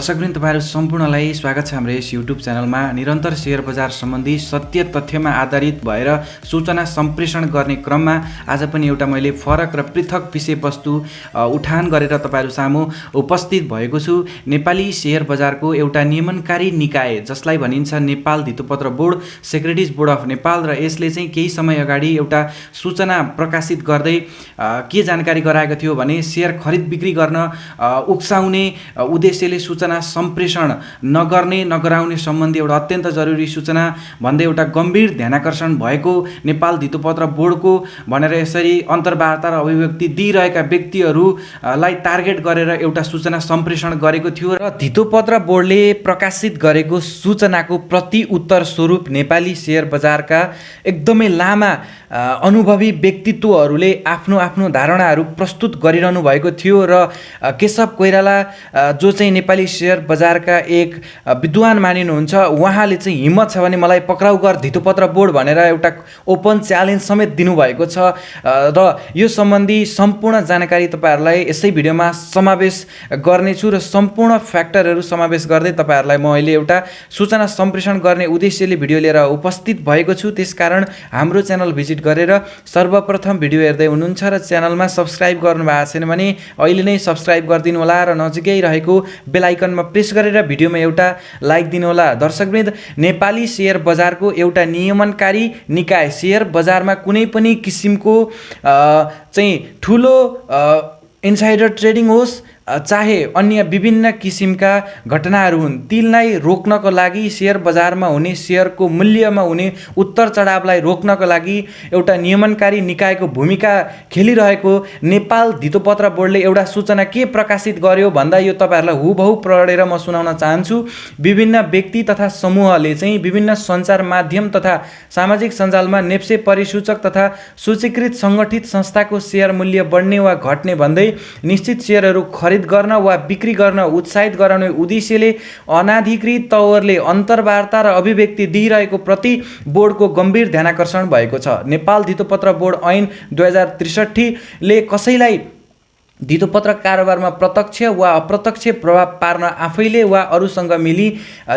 दर्शकवृन्द तपाईहरु सम्पूर्णलाई स्वागत छ हाम्रो यस YouTube च्यानलमा। निरन्तर शेयर बजार सम्बन्धी सत्य तथ्यमा आधारित भएर सूचना सम्प्रेषण गर्ने क्रममा आज पनि एउटा मैले फरक र पृथक विषयवस्तु उठान गरेर तपाईहरु सामु उपस्थित भएको छु। नेपाली शेयर बजारको एउटा नियमनकारी निकाय जसलाई भनिन्छ नेपाल धितोपत्र board, securities board of Nepal, र यसले चाहिँ केही समय अगाडि एउटा सूचना प्रकाशित गर्दै के जानकारी गराएको थियो भने शेयर खरिद बिक्री गर्न उक्साउने उद्देश्यले सूचना सम्प्रेषण नगराउने सम्बन्धी एउटा अत्यन्त जरुरी सूचना भन्दै एउटा गम्भीर ध्यानाकर्षण भएको नेपाल धितोपत्र बोर्डको भनेर यसरी अन्तर्वार्ता र अभिव्यक्ति दिइरहेका व्यक्तिहरूलाई टार्गेट गरेर एउटा सूचना सम्प्रेषण गरेको थियो र धितोपत्र बोर्डले प्रकाशित गरेको सूचनाको प्रति उत्तर स्वरूप नेपाली शेयर बजारका एकदमै लामा अनुभवी व्यक्तित्वहरूले आफ्नो आफ्नो धारणाहरू प्रस्तुत गरिरहनु भएको थियो र केशव कोइराला जो चाहिँ नेपाली शेयर बजारका एक विद्वान मानिनुहुन्छ, उहाँले चाहिँ हिम्मत छ भने मलाई पक्राउ गर धितोपत्र बोर्ड भनेर एउटा ओपन च्यालेन्ज समेत दिनुभएको छ र यो सम्बन्धी सम्पूर्ण जानकारी तपाईहरुलाई यसै भिडियोमा समावेश गर्नेछु र सम्पूर्ण फ्याक्टरहरू समावेश गर्दै तपाईहरुलाई म अहिले एउटा सूचना सम्प्रेषण गर्ने उद्देश्यले भिडियो लिएर उपस्थित भएको छु। त्यसकारण हाम्रो च्यानल भिजिट गरेर सर्वप्रथम भिडियो हेर्दै हुनुहुन्छ र च्यानलमा सब्स्क्राइब गर्नुभएको छैन भने अहिले नै सब्स्क्राइब गरिदिनु होला र नजिकै रहेको बेल आइकनमा प्रेस गरेर भिडियोमा एउटा लाइक दिनु होला। दर्शकवृन्द, नेपाली शेयर बजारको एउटा नियमनकारी निकाय शेयर बजारमा कुनै पनि किसिमको चाहिँ ठुलो इनसाइडर ट्रेडिङ होस् चाहे अन्य विभिन्न किसिमका घटनाहरू हुन्, तिनलाई रोक्नको लागि शेयर बजारमा हुने शेयरको मूल्यमा हुने उत्तर चढावलाई रोक्नको लागि एउटा नियमनकारी निकायको भूमिका खेलिरहेको नेपाल धितोपत्र बोर्डले एउटा सूचना के प्रकाशित गर्यो भन्दा यो तपाईहरुलाई हुबहु पढेर म सुनाउन चाहन्छु। विभिन्न व्यक्ति तथा समूहले चाहिँ विभिन्न सञ्चार माध्यम तथा सामाजिक सञ्जालमा नेप्से परिसूचक तथा सूचीकृत संगठित संस्थाको शेयर मूल्य बढ्ने वा घट्ने भन्दै निश्चित शेयरहरू खरिद गर्न वा बिक्री गर्न उत्साहित गराउने उद्देश्यले अनाधिकृत तवरले अन्तर्वार्ता र अभिव्यक्ति दिइरहेको प्रति बोर्डको गम्भीर ध्यानाकर्षण भएको छ। नेपाल धितोपत्र बोर्ड ऐन 2063 ले कसैलाई धितोपत्र कारोबारमा प्रत्यक्ष वा अप्रत्यक्ष प्रभाव पार्न आफैले वा अरूसँग मिली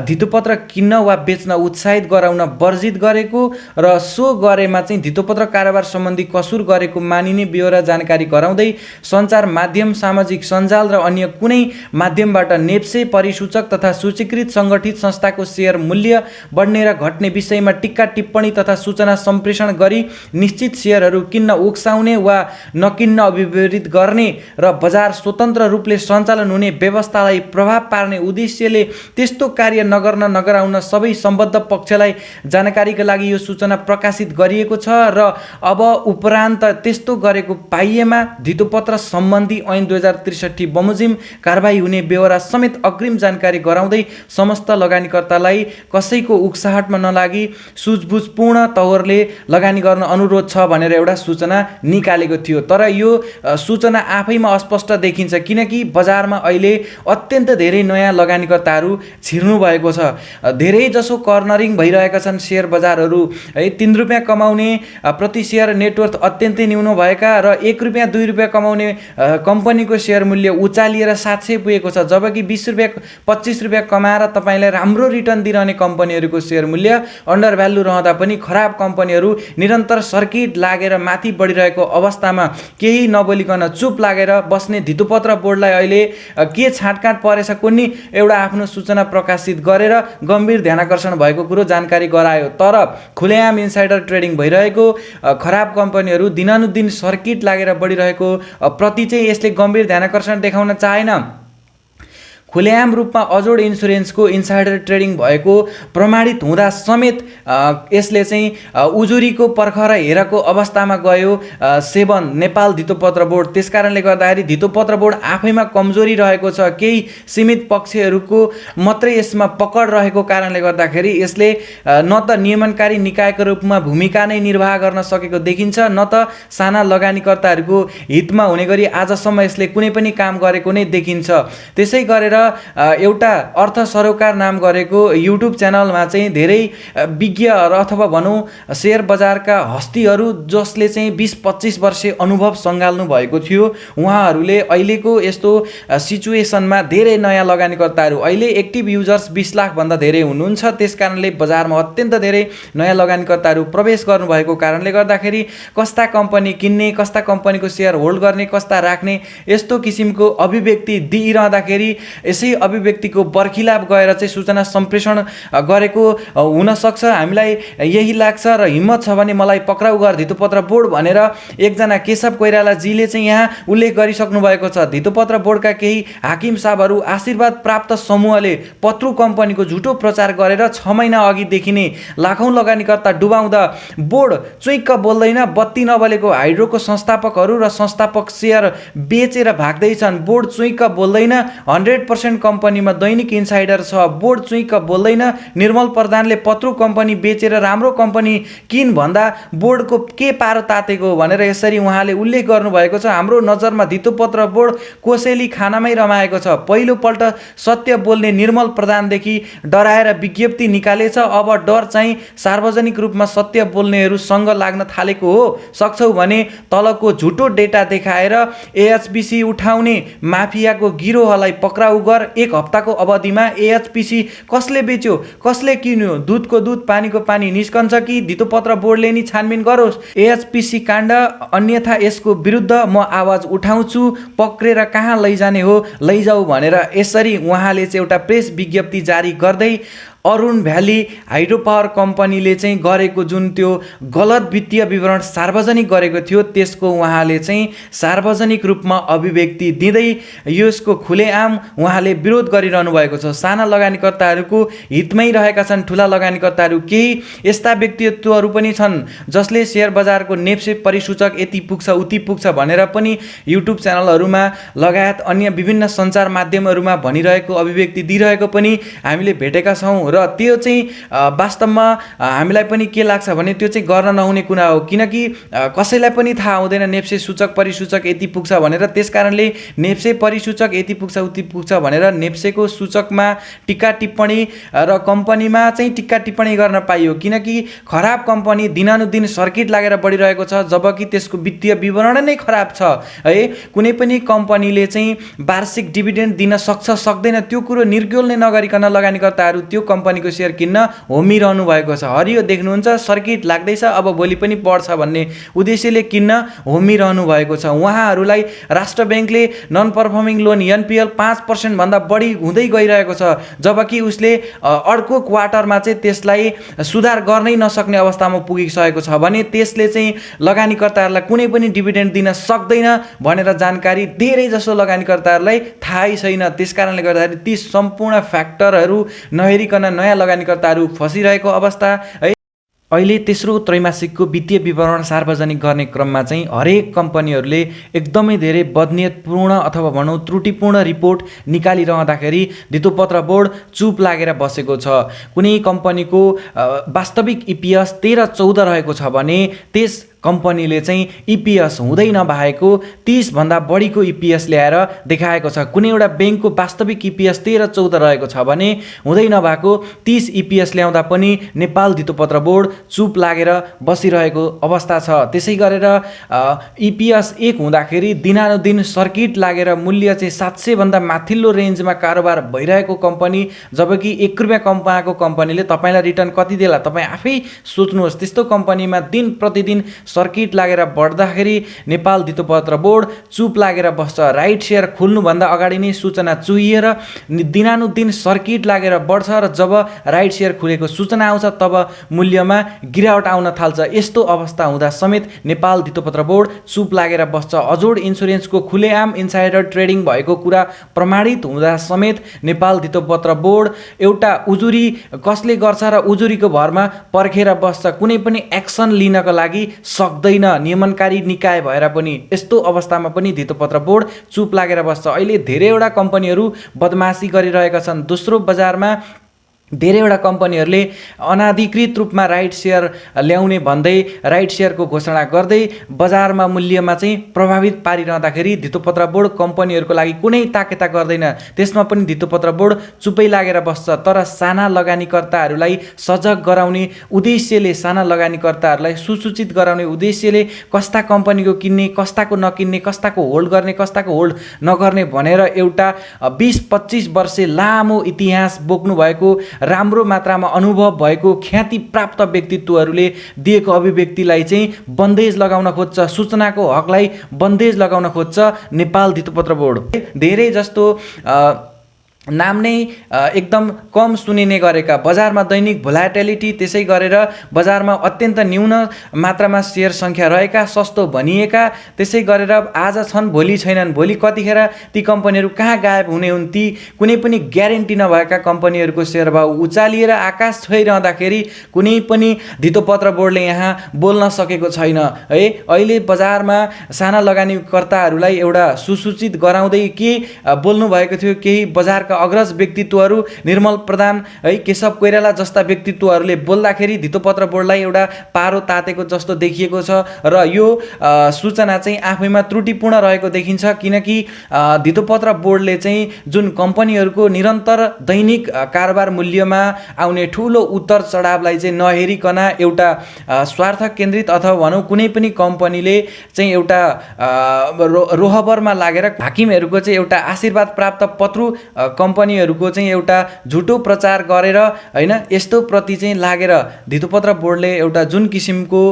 धितोपत्र किन्न वा बेच्न उत्साहित गराउन वर्जित गरेको र सो गरेमा चाहिँ धितोपत्र कारोबार सम्बन्धी कसुर गरेको मानिने ब्यौरा जानकारी गराउँदै सञ्चार माध्यम, सामाजिक सञ्जाल र अन्य कुनै माध्यमबाट नेप्से परिसूचक तथा सूचीकृत संगठित संस्थाको शेयर मूल्य बढ्ने र घट्ने विषयमा टिक्का टिप्पणी तथा सूचना सम्प्रेषण गरी निश्चित शेयरहरू किन्न उक्साउने वा नकिन्न अभिप्रेरित गर्ने र बजार स्वतन्त्र रूपले सञ्चालन हुने व्यवस्थालाई प्रभाव पार्ने उद्देश्यले त्यस्तो कार्य नगराउन सबै सम्बद्ध पक्षलाई जानकारीका लागि यो सूचना प्रकाशित गरिएको छ र अब उपरान्त त्यस्तो गरेको पाइएमा धितोपत्र सम्बन्धी ऐन 2063 बमोजिम कारबाही हुने ब्यौरा समेत अग्रिम जानकारी गराउँदै समस्त लगानीकर्तालाई कसैको उक्साहटमा नलागी सुझबुझपूर्ण तवरले लगानी गर्न अनुरोध छ भनेर एउटा सूचना निकालेको थियो। तर यो सूचना आफैमा अस्पष्ट देखिन्छ किनकि बजारमा अहिले अत्यन्त धेरै नयाँ लगानीकर्ताहरू छिर्नु भएको छ। धेरै जसो कर्नरिङ भइरहेका छन् शेयर बजारहरू है। 3 रुपैयाँ कमाउने प्रति शेयर नेटवर्थ अत्यन्तै न्यून भएका र 1 रुपैयाँ 2 रुपैयाँ कमाउने कम्पनीको शेयर मूल्य उचालिएर 700 पुगेको छ, जबकि 20 रुपैयाँ 25 रुपैयाँ कमाएर तपाईलाई राम्रो रिटर्न दिइरहने कम्पनीहरूको शेयर मूल्य अन्डर भ्यालु रहँदा पनि खराब कम्पनीहरू निरन्तर सर्किट लागेर माथि बढिरहेको अवस्थामा केही नबोलिकन चुप लागेर बस्ने धितोपत्र बोर्डलाई अहिले के छाटकाट परेछ कुन्नी एउटा आफ्नो सूचना प्रकाशित गरेर गम्भीर ध्यानाकर्षण भएको कुरो जानकारी गरायो। तर खुलेआम इनसाइडर ट्रेडिङ भइरहेको खराब कम्पनीहरू दिनानुदिन सर्किट लागेर बढिरहेको प्रति चाहिँ यसले गम्भीर ध्यानाकर्षण देखाउन चाहेन। खुलेआम रूपमा अजोड इन्सुरेन्सको इन्साइडर ट्रेडिङ भएको प्रमाणित हुँदा समेत यसले चाहिँ उजुरीको पर्ख र हेरको अवस्थामा गयो सेवन नेपाल धितोपत्र बोर्ड। त्यसकारणले गर्दाखेरि धितोपत्र बोर्ड आफैमा कमजोरी रहेको छ। केही सीमित पक्षहरूको मात्रै यसमा पकड रहेको कारणले गर्दाखेरि यसले न त नियमनकारी निकायको रूपमा भूमिका नै निर्वाह गर्न सकेको देखिन्छ, न त साना लगानीकर्ताहरूको हितमा हुने गरी आजसम्म यसले कुनै पनि काम गरेको नै देखिन्छ। त्यसै गरेर एउटा अर्थ सरोकार नाम गरेको युट्युब च्यानलमा चाहिँ धेरै विज्ञहरू अथवा भनौँ शेयर बजारका हस्तीहरू जसले चाहिँ 20-25 वर्षे अनुभव सङ्घाल्नु भएको थियो, उहाँहरूले अहिलेको यस्तो सिचुएसनमा धेरै नयाँ लगानीकर्ताहरू, अहिले एक्टिभ युजर्स 20 लाखभन्दा धेरै हुनुहुन्छ। त्यस कारणले बजारमा अत्यन्त धेरै नयाँ लगानीकर्ताहरू प्रवेश गर्नुभएको कारणले गर्दाखेरि कस्ता कम्पनी किन्ने, कस्ता कम्पनीको सेयर होल्ड गर्ने, कस्ता राख्ने, यस्तो किसिमको अभिव्यक्ति दिइरहँदाखेरि यसै अभिव्यक्तिको बर्खिलाप गएर चाहिँ सूचना सम्प्रेषण गरेको हुनसक्छ। हामीलाई यही लाग्छ र हिम्मत छ भने मलाई पक्राउ गर धितोपत्र बोर्ड भनेर एकजना केशव कोइरालाजीले चाहिँ यहाँ उल्लेख गरिसक्नु भएको छ। धितोपत्र बोर्डका केही हाकिम साहबहरू आशीर्वाद प्राप्त समूहले पत्रु कम्पनीको झुटो प्रचार गरेर 6 महिना अघिदेखि नै लाखौँ लगानीकर्ता डुबाउँदा बोर्ड चुइक्क बोल्दैन। बत्ती नबलेको हाइड्रोको संस्थापकहरू र संस्थापक सेयर बेचेर भाग्दैछन्। बोर्ड चुइक्क बोल्दैन। 100% कम्पनीमा दैनिक इन्साइडर छ। बोर्ड चुइक्क बोल्दैन। निर्मल प्रधानले पत्रु कम्पनी बेचेर राम्रो कम्पनी किन भन्दा बोर्डको के पारो तातेको भनेर यसरी उहाँले उल्लेख गर्नुभएको छ। हाम्रो नजरमा धितोपत्र बोर्ड कोसेली खानामै रमाएको छ। पहिलोपल्ट सत्य बोल्ने निर्मल प्रधानदेखि डराएर विज्ञप्ति निकालेछ। अब डर चाहिँ सार्वजनिक रूपमा सत्य बोल्नेहरूसँग लाग्न थालेको हो। सक्छौ भने तलको झुटो डेटा देखाएर एएचपीसी उठाउने माफियाको गिरोहलाई पक्राउ गर। 1 हप्ताको अवधिमा एएचपीसी कसले बेच्यो, कसले किन्यो, दुधको दुध पानीको पानी निस्कन्छ कि धितोपत्र बोर्डले नि छानबिन गरोस्। एएचपीसी काण्ड, अन्यथा यसको विरुद्ध म आवाज उठाउँछु। पक्रेर कहाँ लैजाने हो लैजाऊ भनेर यसरी उहाँले चाहिँ एउटा प्रेस विज्ञप्ति जारी गर्दै अरुण भ्याली हाइड्रो पावर कम्पनीले चाहिँ गरेको जुन त्यो गलत वित्तीय विवरण सार्वजनिक गरेको थियो त्यसको उहाँले चाहिँ सार्वजनिक रूपमा अभिव्यक्ति दिँदै यसको खुलेआम उहाँले विरोध गरिरहनु भएको छ। साना लगानीकर्ताहरूको हितमै रहेका छन्। ठुला लगानीकर्ताहरू केही यस्ता व्यक्तित्वहरू पनि छन् जसले सेयर बजारको नेप्से परिसूचक यति पुग्छ उति पुग्छ भनेर पनि युट्युब च्यानलहरूमा लगायत अन्य विभिन्न सञ्चार माध्यमहरूमा भनिरहेको अभिव्यक्ति दिइरहेको पनि हामीले भेटेका छौँ र त्यो चाहिँ वास्तवमा हामीलाई पनि के लाग्छ भने त्यो चाहिँ गर्न नहुने कुरा हो। किनकि कसैलाई पनि थाहा हुँदैन नेप्से सूचक परिसूचक यति पुग्छ भनेर। त्यसकारणले नेप्से परिसूचक यति पुग्छ उति पुग्छ भनेर नेप्सेको सूचकमा टिक्का टिप्पणी र कम्पनीमा चाहिँ टिक्का टिप्पणी गर्न पाइयो। किनकि खराब कम्पनी दिनानुदिन सर्किट लागेर बढिरहेको छ जबकि त्यसको वित्तीय विवरण नै खराब छ है। कुनै पनि कम्पनीले चाहिँ वार्षिक डिभिडेन्ड दिन सक्छ सक्दैन त्यो कुरो निर्गोल्ने नगरिकन लगानीकर्ताहरू त्यो कम्पनीको सेयर किन्न होमिरहनु भएको छ। हरियो देख्नुहुन्छ, सर्किट लाग्दैछ, अब भोलि पनि बढ्छ भन्ने उद्देश्यले किन्न होमिरहनु भएको छ। उहाँहरूलाई राष्ट्र ब्याङ्कले नन पर्फर्मिङ लोन एनपिएल 5% भन्दा बढी हुँदै गइरहेको छ जबकि उसले अर्को क्वार्टरमा चाहिँ त्यसलाई सुधार गर्नै नसक्ने अवस्थामा पुगिसकेको छ भने त्यसले चाहिँ लगानीकर्ताहरूलाई कुनै पनि डिभिडेन्ड दिन सक्दैन भनेर जानकारी धेरै जसो लगानीकर्ताहरूलाई थाहै छैन। त्यसकारणले गर्दाखेरि ती सम्पूर्ण फ्याक्टरहरू नहेरिकन नयाँ लगानीकर्ताहरू फसिरहेको अवस्था है। अहिले तेस्रो त्रैमासिकको वित्तीय विवरण सार्वजनिक गर्ने क्रममा चाहिँ हरेक कम्पनीहरूले एकदमै धेरै बदनियतपूर्ण अथवा भनौँ त्रुटिपूर्ण रिपोर्ट निकालिरहँदाखेरि धितोपत्र बोर्ड चुप लागेर बसेको छ। कुनै कम्पनीको वास्तविक इपिएस 13-14 रहेको छ भने त्यस कम्पनीले चाहिँ इपिएस हुँदै नभएको 30 भन्दा बढीको इपिएस ल्याएर देखाएको छ। कुनै एउटा ब्याङ्कको वास्तविक इपिएस 13-14 रहेको छ भने हुँदै नभएको 30 इपिएस ल्याउँदा पनि नेपाल धितोपत्र बोर्ड चुप लागेर बसिरहेको अवस्था छ। त्यसै गरेर इपिएस 1 हुँदाखेरि दिनानुदिन सर्किट लागेर मूल्य चाहिँ 700 भन्दा माथिल्लो रेन्जमा कारोबार भइरहेको कम्पनी जबकि 1 रुपियाँ कमाएको कम्पनीले तपाईँलाई रिटर्न कति देला तपाईँ आफै सोच्नुहोस्। त्यस्तो कम्पनीमा दिन प्रतिदिन सर्किट लागेर बढ्दाखेरि नेपाल धितोपत्र बोर्ड चुप लागेर बस्छ। राइट सेयर खोल्नुभन्दा अगाडि नै सूचना चुहिएर दिनानुदिन सर्किट लागेर बढ्छ र जब राइट सेयर खुलेको सूचना आउँछ तब मूल्यमा गिरावट आउन थाल्छ। यस्तो अवस्था हुँदा समेत नेपाल धितोपत्र बोर्ड चुप लागेर बस्छ। अजोड इन्सुरेन्सको खुलेआम इन्साइडर ट्रेडिङ भएको कुरा प्रमाणित हुँदा समेत नेपाल धितोपत्र बोर्ड एउटा उजुरी कसले गर्छ र उजुरीको भरमा पर्खेर बस्छ। कुनै पनि एक्सन लिनको लागि सक्दैन नियमनकारी निकाय भएर पनि। यस्तो अवस्थामा पनि धितोपत्र बोर्ड चुप लागेर बस्छ। अहिले धेरैवटा कम्पनीहरू बदमासी गरिरहेका छन्। दोस्रो बजारमा धेरैवटा कम्पनीहरूले अनाधिकृत रूपमा राइट सेयर ल्याउने भन्दै राइट सेयरको घोषणा गर्दै बजारमा मूल्यमा चाहिँ प्रभावित पारिरहँदाखेरि धितोपत्र बोर्ड कम्पनीहरूको लागि कुनै ताकेता गर्दैन। त्यसमा पनि धितोपत्र बोर्ड चुपै लागेर बस्छ। तर साना लगानीकर्ताहरूलाई सजग गराउने उद्देश्यले, साना लगानीकर्ताहरूलाई सुसूचित गराउने उद्देश्यले कस्ता कम्पनीको किन्ने, कस्ताको नकिन्ने, कस्ताको होल्ड गर्ने, कस्ताको होल्ड नगर्ने भनेर एउटा 20-25 वर्ष लामो इतिहास बोक्नु भएको, राम्रो मात्रामा अनुभव भएको, ख्याति प्राप्त व्यक्तित्वहरूले दिएको अभिव्यक्तिलाई चाहिँ बन्देज लगाउन खोज्छ। सूचनाको हकलाई बन्देज लगाउन खोज्छ नेपाल धितोपत्र बोर्ड। धेरै जस्तो नाम नै एकदम कम सुनिने गरेका, बजारमा दैनिक भोलाटिलिटी, त्यसै गरेर बजारमा अत्यन्त न्यून मात्रामा सेयर सङ्ख्या रहेका, सस्तो भनिएका, त्यसै गरेर आज छन् भोलि छैनन्, भोलि कतिखेर ती कम्पनीहरू कहाँ गायब हुने हुन्, ती कुनै पनि ग्यारेन्टी नभएका कम्पनीहरूको सेयर भाउ उचालिएर आकाश छोइरहँदाखेरि कुनै पनि धितोपत्र बोर्डले यहाँ बोल्न सकेको छैन है। अहिले बजारमा साना लगानीकर्ताहरूलाई एउटा सुसूचित गराउँदै के बोल्नु भएको थियो, केही बजारका अग्रज व्यक्तित्वहरू निर्मल प्रधान है, केशव कोइराला जस्ता व्यक्तित्वहरूले बोल्दाखेरि धितोपत्र बोर्डलाई एउटा पारो तातेको जस्तो देखिएको छ। र यो सूचना चाहिँ आफैमा त्रुटिपूर्ण रहेको देखिन्छ, किनकि धितोपत्र बोर्डले चाहिँ जुन कम्पनीहरूको निरन्तर दैनिक कारोबार मूल्यमा आउने ठुलो उतार चढावलाई चाहिँ नहेरिकन एउटा स्वार्थ केन्द्रित अथवा भनौँ कुनै पनि कम्पनीले चाहिँ एउटा रोहबरमा लागेर हाकिमहरूको चाहिँ एउटा आशीर्वाद प्राप्त पत्रु कम्पनीहरूको चाहिँ एउटा झुटो प्रचार गरेर हैन, यस्तो प्रति चाहिँ लागेर धितोपत्र बोर्डले एउटा जुन किसिमको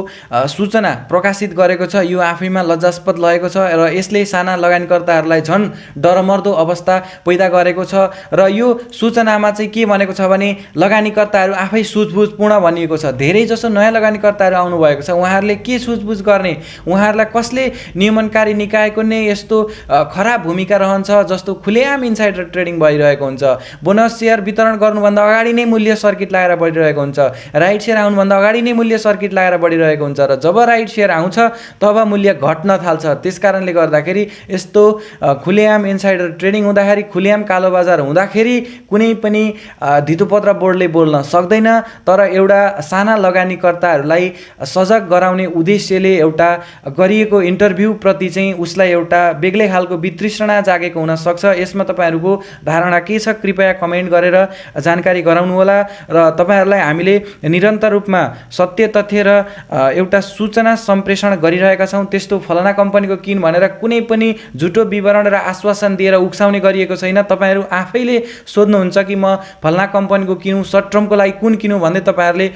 सूचना प्रकाशित गरेको छ यो आफैमा लज्जास्पद लगेको छ र यसले साना लगानीकर्ताहरूलाई झन् डरमर्दो अवस्था पैदा गरेको छ। र यो सूचनामा चाहिँ के भनेको छ भने लगानीकर्ताहरू आफै सुझबुझपूर्ण भनिएको छ। धेरै जसो नयाँ लगानीकर्ताहरू आउनुभएको छ, उहाँहरूले के सुझबुझ गर्ने, उहाँहरूलाई कसले नियमनकारी निकायको नै यस्तो खराब भूमिका रहन्छ जस्तो खुलेआम इन्साइडर ट्रेडिङ भइरहेको हुन्छ। बोनस सेयर वितरण गर्नुभन्दा अगाडि नै मूल्य सर्किट लागेर बढिरहेको हुन्छ, राइट सेयर आउनुभन्दा अगाडि नै मूल्य सर्किट लागेर बढिरहेको हुन्छ र जब राइट सेयर आउँछ तब मूल्य घट्न थाल्छ। त्यसकारणले गर्दाखेरि यस्तो खुलेआम इन्साइडर ट्रेडिङ हुँदाखेरि, खुलेआम कालोबजार हुँदाखेरि कुनै पनि धितोपत्र बोर्डले बोल्न सक्दैन। तर एउटा साना लगानीकर्ताहरूलाई सजग गराउने उद्देश्यले एउटा गरिएको इन्टरभ्यू प्रति चाहिँ उसलाई एउटा बेग्लै खालको वितृष्णा जागेको हुन सक्छ। यसमा तपाईँहरूको धारणा के छ कृपया कमेन्ट गरेर जानकारी गराउनु होला। र तपाईँहरूलाई हामीले निरन्तर रूपमा सत्य तथ्य र एउटा सूचना सम्प्रेषण गरिरहेका छौँ। त्यस्तो फलाना कम्पनीको किन भनेर कुनै पनि झुटो विवरण र आश्वासन दिएर उक्साउने गरिएको छैन। तपाईँहरू आफैले सोध्नुहुन्छ कि म फलाना कम्पनीको किनौँ, सर्ट टर्मको लागि कुन किनौँ भन्दै तपाईँहरूले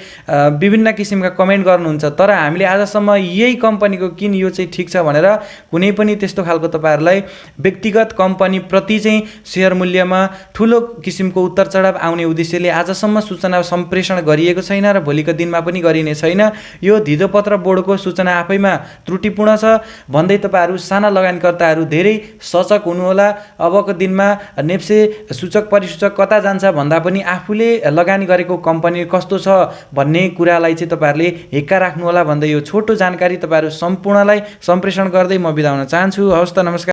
विभिन्न किसिमका कमेन्ट गर्नुहुन्छ। तर हामीले आजसम्म यही कम्पनीको किन, यो चाहिँ ठिक छ भनेर कुनै पनि त्यस्तो खालको तपाईँहरूलाई व्यक्तिगत कम्पनी प्रति चाहिँ सेयर मूल्यमा ठुलो किसिमको उतार चढाव आउने उद्देश्यले आजसम्म सूचना सम्प्रेषण गरिएको छैन र भोलिको दिनमा पनि गरिने छैन। यो धितोपत्र बोर्डको सूचना आफैमा त्रुटिपूर्ण छ भन्दै तपाईँहरू साना लगानीकर्ताहरू धेरै सचक हुनुहोला। अबको दिनमा नेप्से सूचक परिसूचक कता जान्छ भन्दा पनि आफूले लगानी गरेको कम्पनी कस्तो छ भन्ने कुरालाई चाहिँ तपाईँहरूले हिक्का राख्नुहोला भन्दै यो छोटो जानकारी तपाईँहरू सम्पूर्णलाई सम्प्रेषण गर्दै म बिदा हुन चाहन्छु। हवस् त, नमस्कार।